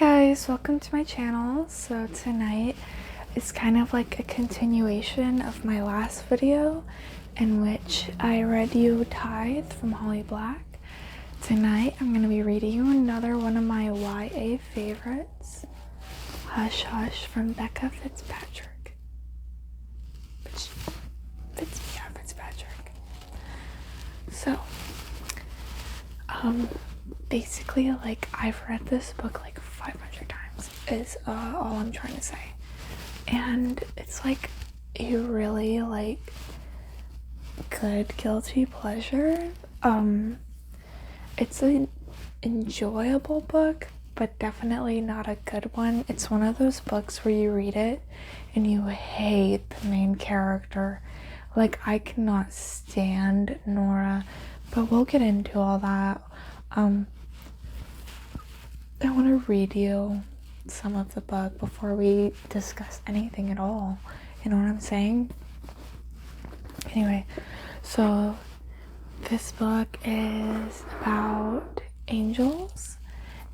Guys, welcome to my channel. So tonight is kind of like a continuation of my last video in which I read you Tithe from Holly Black. Tonight I'm going to be reading you another one of my YA favorites, Hush Hush from Becca Fitzpatrick. Fitzpatrick. So, basically, like, I've read this book like 500 times is all I'm trying to say, and it's like a really like good guilty pleasure. It's an enjoyable book, but definitely not a good one. It's one of those books where you read it and you hate the main character. Like, I cannot stand Nora, but we'll get into all that. I want to read you some of the book before we discuss anything at all. You know what I'm saying? Anyway, so this book is about angels,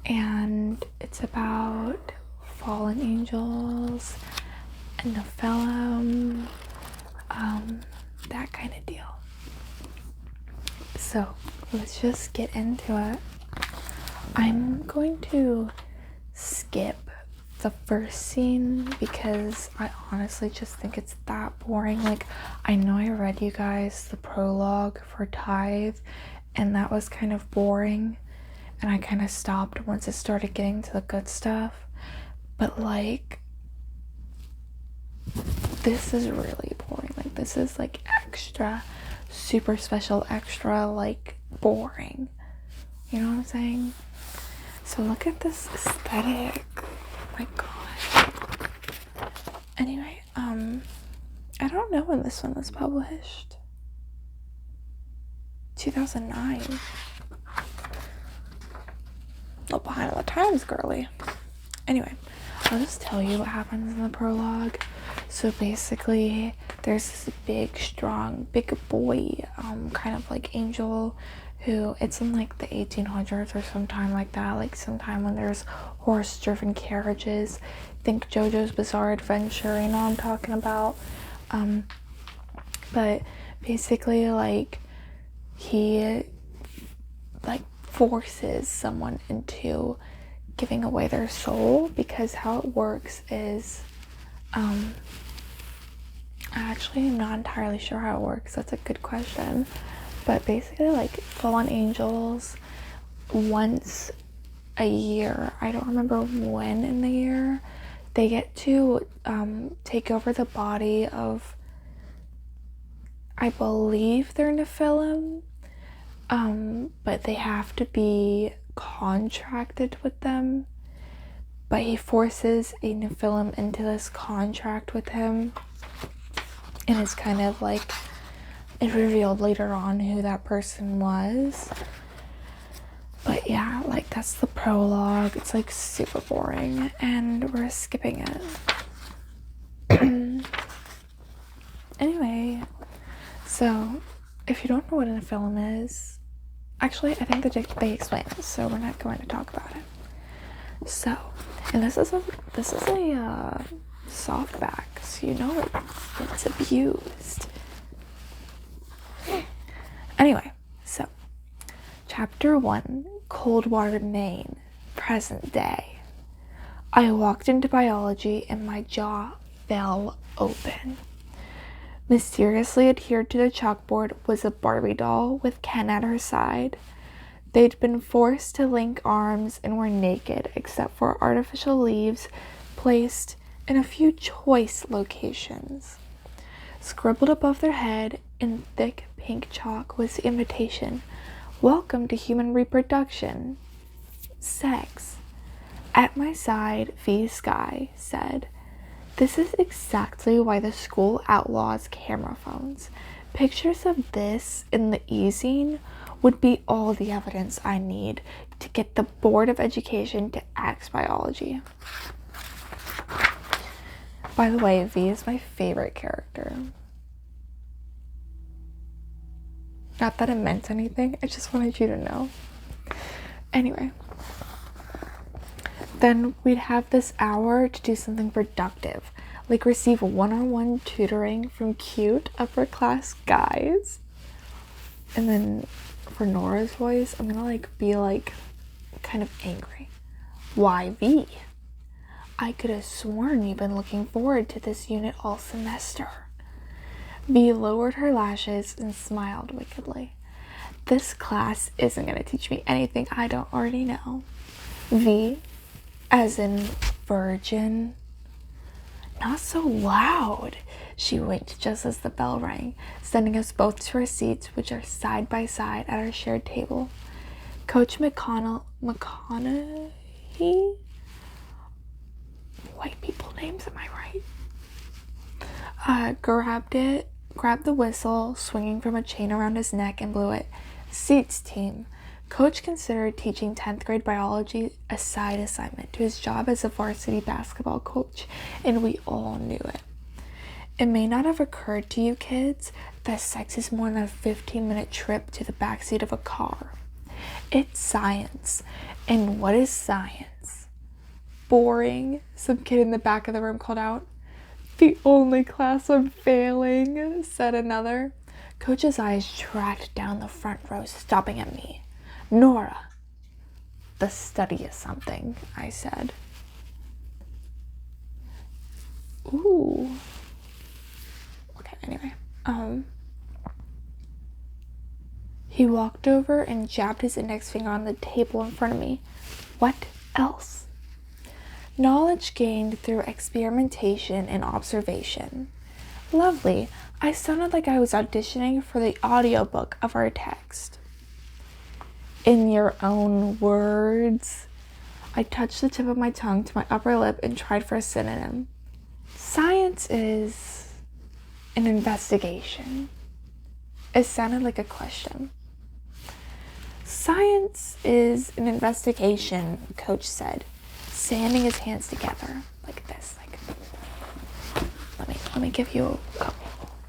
and it's about fallen angels and Nephilim, that kind of deal. So let's just get into it. I'm going to skip the first scene because I honestly just think it's that boring. Like, I know I read you guys the prologue for Tithe, and that was kind of boring, and I kind of stopped once it started getting to the good stuff. But like, this is really boring. Like, this is like extra, super special, extra like boring. You know what I'm saying? So look at this aesthetic. My god. Anyway, I don't know when this one was published. 2009. Not behind on the times, girly. Anyway, I'll just tell you what happens in the prologue. So basically, there's this big, strong, big boy, kind of like angel, who, it's in like the 1800s or sometime like that, like sometime when there's horse-driven carriages. Think JoJo's Bizarre Adventure, you know what I'm talking about. But basically, like, he like forces someone into giving away their soul, because how it works is, I actually am not entirely sure how it works. That's a good question. But basically, like, fallen angels, once a year, I don't remember when in the year, they get to take over the body of, I believe they're Nephilim, but they have to be contracted with them. But he forces a Nephilim into this contract with him, and it's kind of like, it revealed later on who that person was. But yeah, like, that's the prologue. It's like super boring, and we're skipping it. Anyway, so if you don't know what a Nephilim is, actually, I think that they explain it, so we're not going to talk about it. So, and this is a softback, so you know it's abused. Anyway, so Chapter 1, Coldwater, Maine, present day. I walked into biology and my jaw fell open. Mysteriously adhered to the chalkboard was a Barbie doll with Ken at her side. They'd been forced to link arms and were naked except for artificial leaves placed in a few choice locations. Scribbled above their head in thick pink chalk was the invitation: welcome to human reproduction. Sex. At my side, V. Sky said, this is exactly why the school outlaws camera phones. Pictures of this in the e-zine would be all the evidence I need to get the Board of Education to axe biology. By the way, V is my favorite character. Not that it meant anything, I just wanted you to know. Anyway, Then we'd have this hour to do something productive, like receive one-on-one tutoring from cute upper class guys. And then for Nora's voice, I'm gonna be kind of angry. Why V? I could have sworn you've been looking forward to this unit all semester. V lowered her lashes and smiled wickedly. This class isn't going to teach me anything I don't already know. V, as in virgin. Not so loud. She winked just as the bell rang, sending us both to our seats, which are side by side at our shared table. Coach McConaughey? White people names, am I right? Grabbed the whistle, swinging from a chain around his neck, and blew it. Seats, team. Coach considered teaching 10th grade biology a side assignment to his job as a varsity basketball coach, and we all knew it. It may not have occurred to you kids that sex is more than a 15-minute trip to the backseat of a car. It's science. And what is science? Boring, some kid in the back of the room called out. The only class I'm failing, said another. Coach's eyes tracked down the front row, stopping at me. Nora. The study is something, I said. Ooh. Okay, anyway. He walked over and jabbed his index finger on the table in front of me. What else? Knowledge gained through experimentation and observation. Lovely. I sounded like I was auditioning for the audiobook of our text. In your own words. I touched the tip of my tongue to my upper lip and tried for a synonym. Science is an investigation. It sounded like a question. Science is an investigation, Coach said, sanding his hands together like this. Let me give you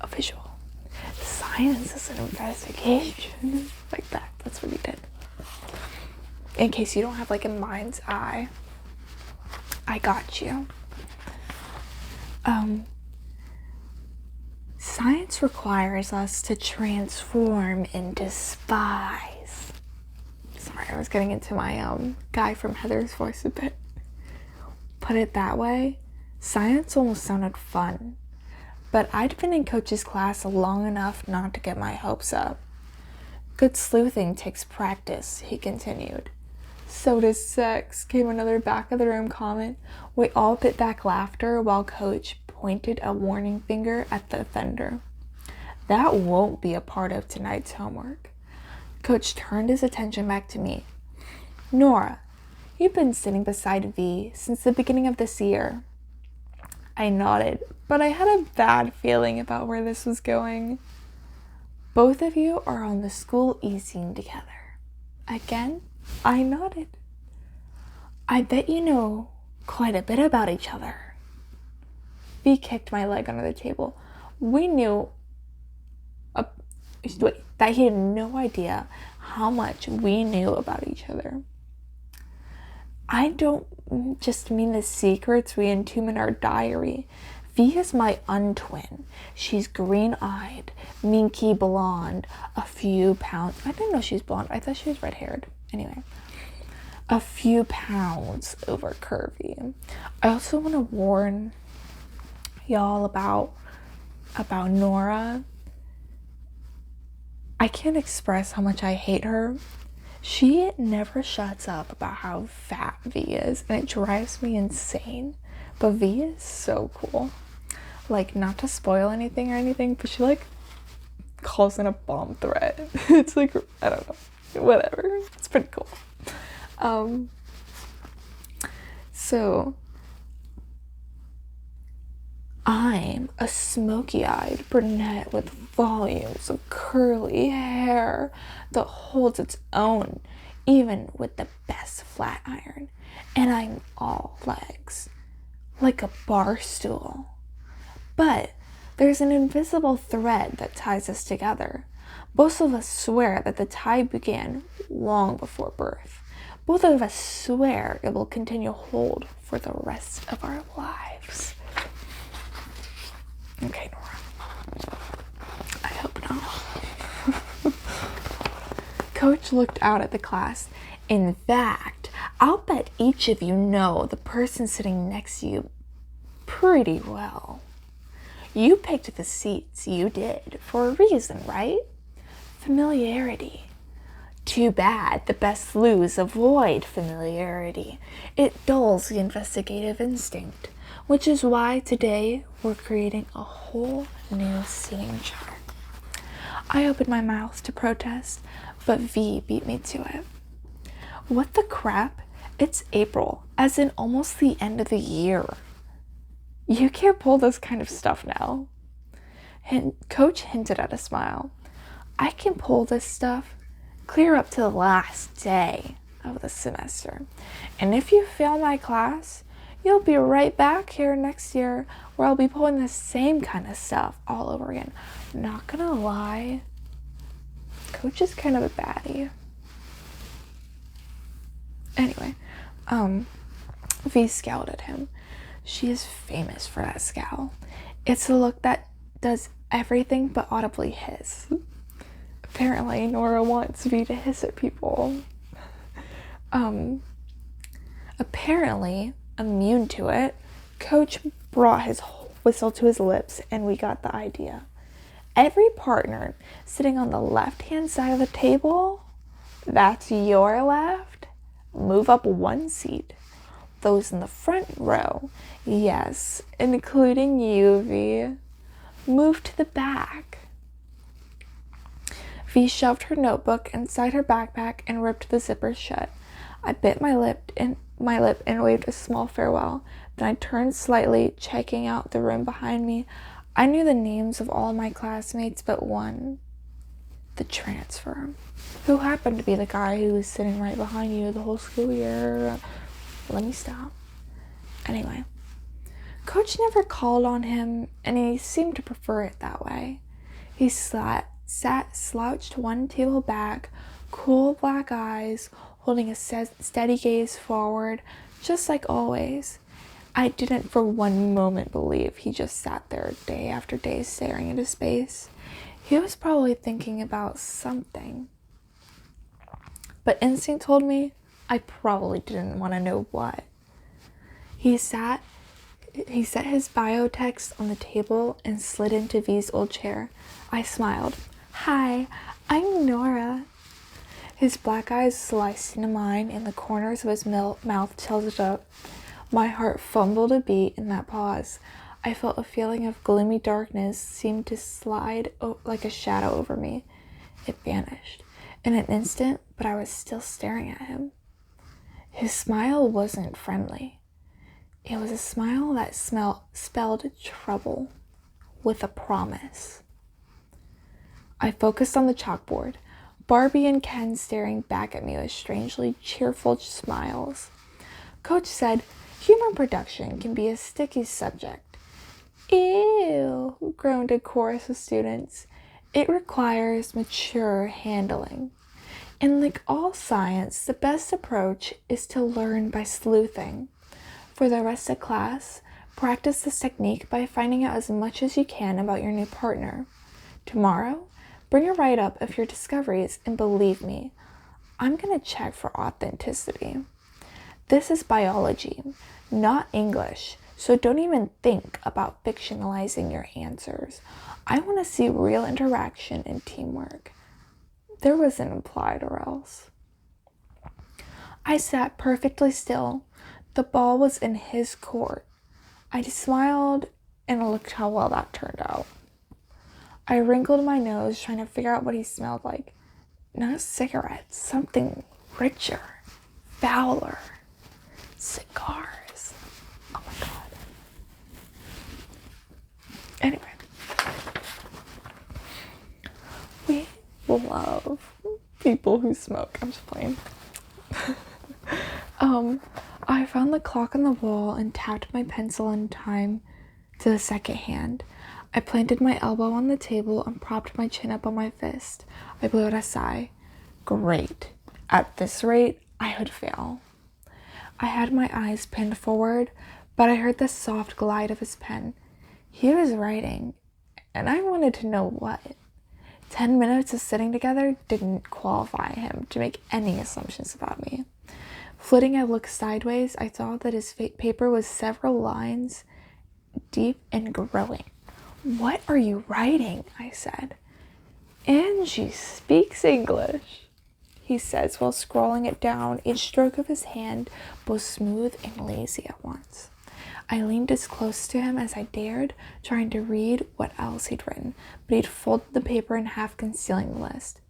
a visual. Science is an investigation. Like that. That's what he did. In case you don't have a mind's eye. I got you. Science requires us to transform into spies. Sorry, I was getting into my guy from Heather's voice a bit. Put it that way, science almost sounded fun. But I'd been in Coach's class long enough not to get my hopes up. Good sleuthing takes practice, he continued. So does sex, came another back of the room comment. We all bit back laughter while Coach pointed a warning finger at the offender. That won't be a part of tonight's homework. Coach turned his attention back to me. Nora, you've been sitting beside V since the beginning of this year. I nodded, but I had a bad feeling about where this was going. Both of you are on the school e-scene together. Again, I nodded. I bet you know quite a bit about each other. V kicked my leg under the table. We knew that he had no idea how much we knew about each other. I don't just mean the secrets we entomb in our diary. V is my untwin. She's green-eyed, minky blonde, a few pounds. I didn't know she was blonde. I thought she was red-haired. Anyway, a few pounds over curvy. I also want to warn y'all about Nora. I can't express how much I hate her. She never shuts up about how fat V is, and it drives me insane. But V is so cool. Not to spoil anything or anything, but she calls in a bomb threat. It's I don't know, whatever. It's pretty cool. So I'm a smoky-eyed brunette with volumes of curly hair that holds its own, even with the best flat iron. And I'm all legs, like a bar stool. But there's an invisible thread that ties us together. Most of us swear that the tie began long before birth, Both of us swear it will continue to hold for the rest of our lives. Okay, Nora. I hope not. Coach looked out at the class. In fact, I'll bet each of you know the person sitting next to you pretty well. You picked the seats you did for a reason, right? Familiarity. Too bad the best sleuths avoid familiarity. It dulls the investigative instinct, which is why today we're creating a whole new seating chart. I opened my mouth to protest, but V beat me to it. What the crap? It's April, as in almost the end of the year. You can't pull this kind of stuff now. Coach hinted at a smile. I can pull this stuff clear up to the last day of the semester. And if you fail my class, you'll be right back here next year where I'll be pulling the same kind of stuff all over again. Not gonna lie, Coach is kind of a baddie. Anyway, V scowled at him. She is famous for that scowl. It's a look that does everything but audibly hiss. Apparently, Nora wants V to hiss at people. Apparently, immune to it, Coach brought his whistle to his lips and we got the idea. Every partner sitting on the left-hand side of the table, that's your left, move up one seat. Those in the front row, yes, including you, V, move to the back. V shoved her notebook inside her backpack and ripped the zipper shut. I bit my lip and waved a small farewell. Then I turned slightly, checking out the room behind me. I knew the names of all my classmates but one, the transfer, who happened to be the guy who was sitting right behind you the whole school year. Let me stop. Anyway, Coach never called on him, and he seemed to prefer it that way. He sat slouched one table back, cool black eyes, holding a steady gaze forward, just like always. I didn't for one moment believe he just sat there day after day staring into space. He was probably thinking about something. But instinct told me I probably didn't want to know what. He set his bio text on the table and slid into V's old chair. I smiled. Hi, I'm Nora. His black eyes sliced into mine and the corners of his mouth tilted up. My heart fumbled a beat in that pause. I felt a feeling of gloomy darkness seem to slide like a shadow over me. It vanished in an instant, but I was still staring at him. His smile wasn't friendly. It was a smile that spelled trouble with a promise. I focused on the chalkboard, Barbie and Ken staring back at me with strangely cheerful smiles. Coach said, humor production can be a sticky subject. Ew, groaned a chorus of students. It requires mature handling. And like all science, the best approach is to learn by sleuthing. For the rest of class, practice this technique by finding out as much as you can about your new partner. Tomorrow, bring a write-up of your discoveries, and believe me, I'm going to check for authenticity. This is biology, not English, so don't even think about fictionalizing your answers. I want to see real interaction and teamwork. There was an implied or else. I sat perfectly still. The ball was in his court. I smiled and looked how well that turned out. I wrinkled my nose, trying to figure out what he smelled like. Not cigarettes, something richer, fouler. Cigars. Oh my god. Anyway. We love people who smoke. I'm just playing. I found the clock on the wall and tapped my pencil in time to the second hand. I planted my elbow on the table and propped my chin up on my fist. I blew out a sigh. Great. At this rate, I would fail. I had my eyes pinned forward, but I heard the soft glide of his pen. He was writing, and I wanted to know what. 10 minutes of sitting together didn't qualify him to make any assumptions about me. Flitting a look sideways, I saw that his paper was several lines deep and growing. "What are you writing?" I said. "Angie speaks English," he says while scrolling it down, each stroke of his hand both smooth and lazy at once. I leaned as close to him as I dared, trying to read what else he'd written, but he'd folded the paper in half, concealing the list.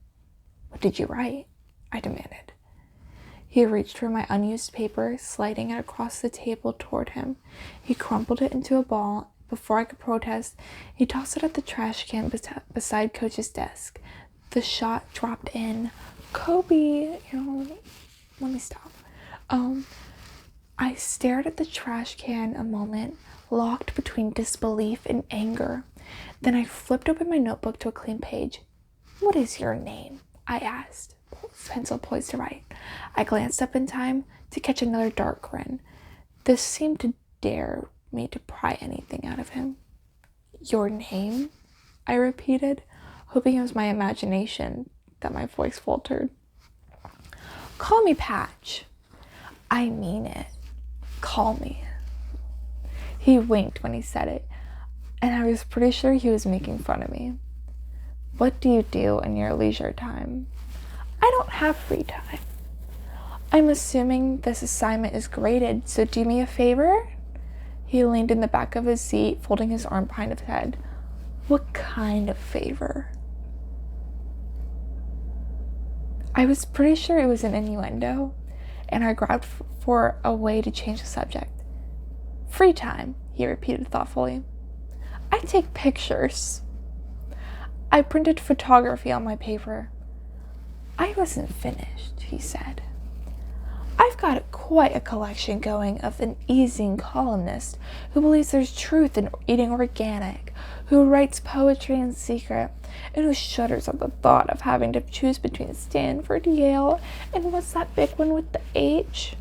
"What did you write?" I demanded. He reached for my unused paper, sliding it across the table toward him. He crumpled it into a ball. Before I could protest, he tossed it at the trash can beside Coach's desk. The shot dropped in. "Kobe, let me stop." I stared at the trash can a moment, locked between disbelief and anger. Then I flipped open my notebook to a clean page. "What is your name?" I asked, pencil poised to write. I glanced up in time to catch another dark grin. This seemed to dare me to pry anything out of him. "Your name?" I repeated, hoping it was my imagination that my voice faltered. "Call me Patch." "I mean it. Call me." He winked when he said it, and I was pretty sure he was making fun of me. "What do you do in your leisure time?" "I don't have free time." "I'm assuming this assignment is graded, so do me a favor." He leaned in the back of his seat, folding his arm behind his head. "What kind of favor?" I was pretty sure it was an innuendo, and I grabbed for a way to change the subject. "Free time," he repeated thoughtfully. "I take pictures." I printed photography on my paper. "I wasn't finished," he said. "I've got quite a collection going of an easing columnist who believes there's truth in eating organic, who writes poetry in secret, and who shudders at the thought of having to choose between Stanford, Yale, and what's that big one with the H?"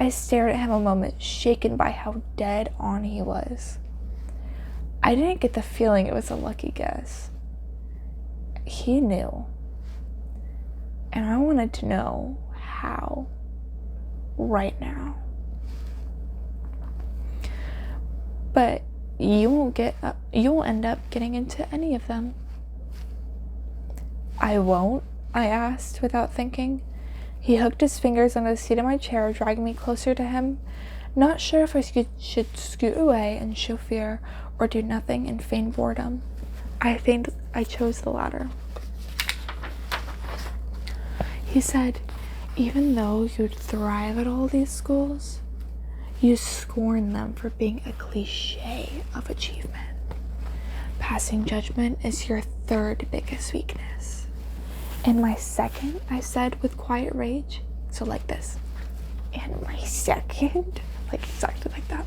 I stared at him a moment, shaken by how dead on he was. I didn't get the feeling it was a lucky guess. He knew. And I wanted to know how. Right now. "But you won't end up getting into any of them." "I won't?" I asked without thinking. He hooked his fingers on the seat of my chair, dragging me closer to him. Not sure if I should scoot away and show fear, or do nothing and feign boredom. I think I chose the latter. He said, "Even though you'd thrive at all these schools, you scorn them for being a cliche of achievement. Passing judgment is your third biggest weakness." "And my second?" I said with quiet rage. So like this. "And my second?" Like exactly like that.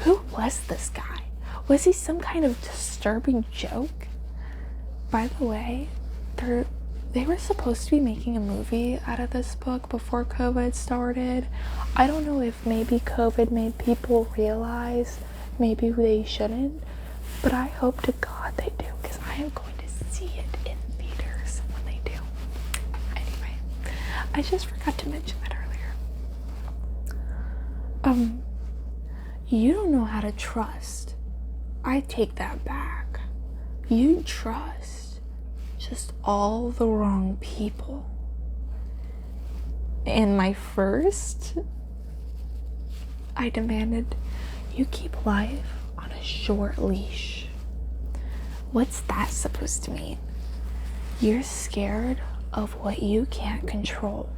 Who was this guy? Was he some kind of disturbing joke? By the way, they were supposed to be making a movie out of this book before COVID started. I don't know if maybe COVID made people realize maybe they shouldn't, but I hope to God they do, because I am going to see it in theaters when they do. Anyway, I just forgot to mention that earlier. You don't know how to trust. I take that back. You trust just all the wrong people. And my first, I demanded, you keep life on a short leash. What's that supposed to mean? You're scared of what you can't control.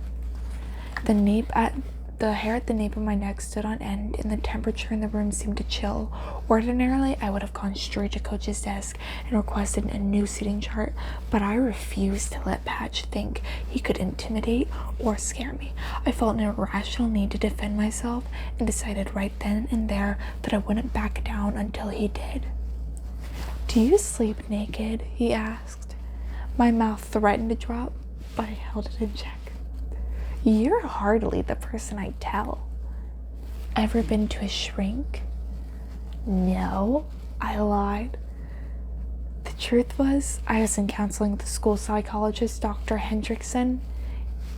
The hair at the nape of my neck stood on end, and the temperature in the room seemed to chill. Ordinarily, I would have gone straight to Coach's desk and requested a new seating chart, but I refused to let Patch think he could intimidate or scare me. I felt an irrational need to defend myself and decided right then and there that I wouldn't back down until he did. "Do you sleep naked?" he asked. My mouth threatened to drop, but I held it in check. You're hardly the person I'd tell. Ever been to a shrink? No, I lied. The truth was, I was in counseling with the school psychologist, Dr. Hendrickson.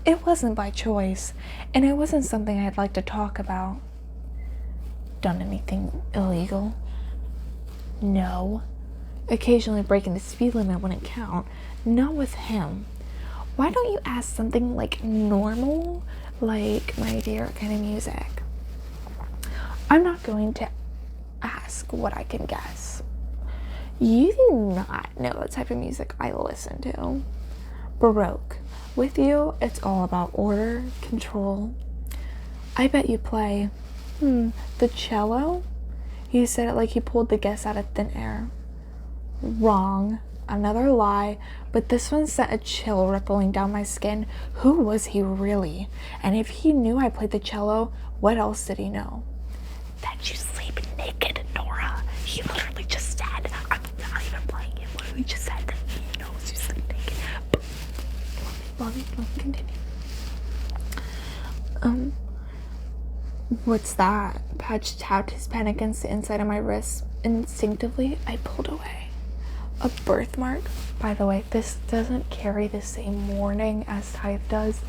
It wasn't by choice, and it wasn't something I'd like to talk about. Done anything illegal? No. Occasionally breaking the speed limit wouldn't count. Not with him. Why don't you ask something like normal, like my favorite kind of music? I'm not going to ask what I can guess. You do not know the type of music I listen to. Baroque. With you, it's all about order, control. I bet you play, the cello? He said it like he pulled the guess out of thin air. Wrong. Another lie, but this one sent a chill rippling down my skin. Who was he really? And if he knew I played the cello, what else did he know? That you sleep naked, Nora. He literally just said, I'm not even playing it, literally just said that he knows you sleep naked. Let me continue. What's that? Patch tapped his pen against the inside of my wrist. Instinctively, I pulled away. A birthmark? By the way, this doesn't carry the same warning as type does.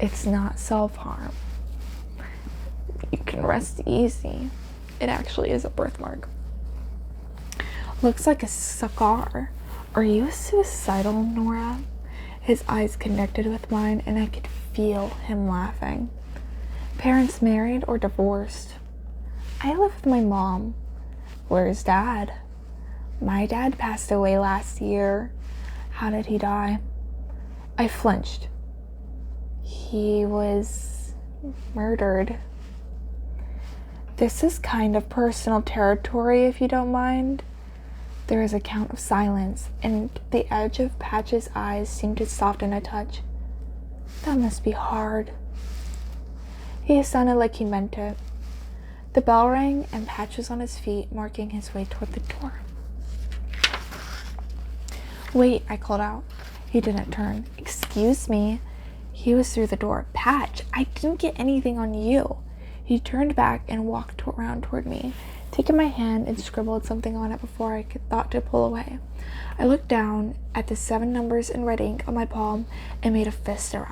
It's not self-harm. You can rest easy. It actually is a birthmark. Looks like a scar. Are you suicidal, Nora? His eyes connected with mine, and I could feel him laughing. Parents married or divorced? I live with my mom. Where's Dad? My dad passed away last year. How did he die? I flinched. He was murdered. This is kind of personal territory, if you don't mind. There is a count of silence, and the edge of Patch's eyes seemed to soften a touch. That must be hard. He sounded like he meant it. The bell rang, and Patch was on his feet, marking his way toward the door. Wait, I called out. He didn't turn. Excuse me. He was through the door. Patch, I didn't get anything on you. He turned back and walked around toward me, taking my hand and scribbled something on it before I thought to pull away. I looked down at the 7 numbers in red ink on my palm and made a fist around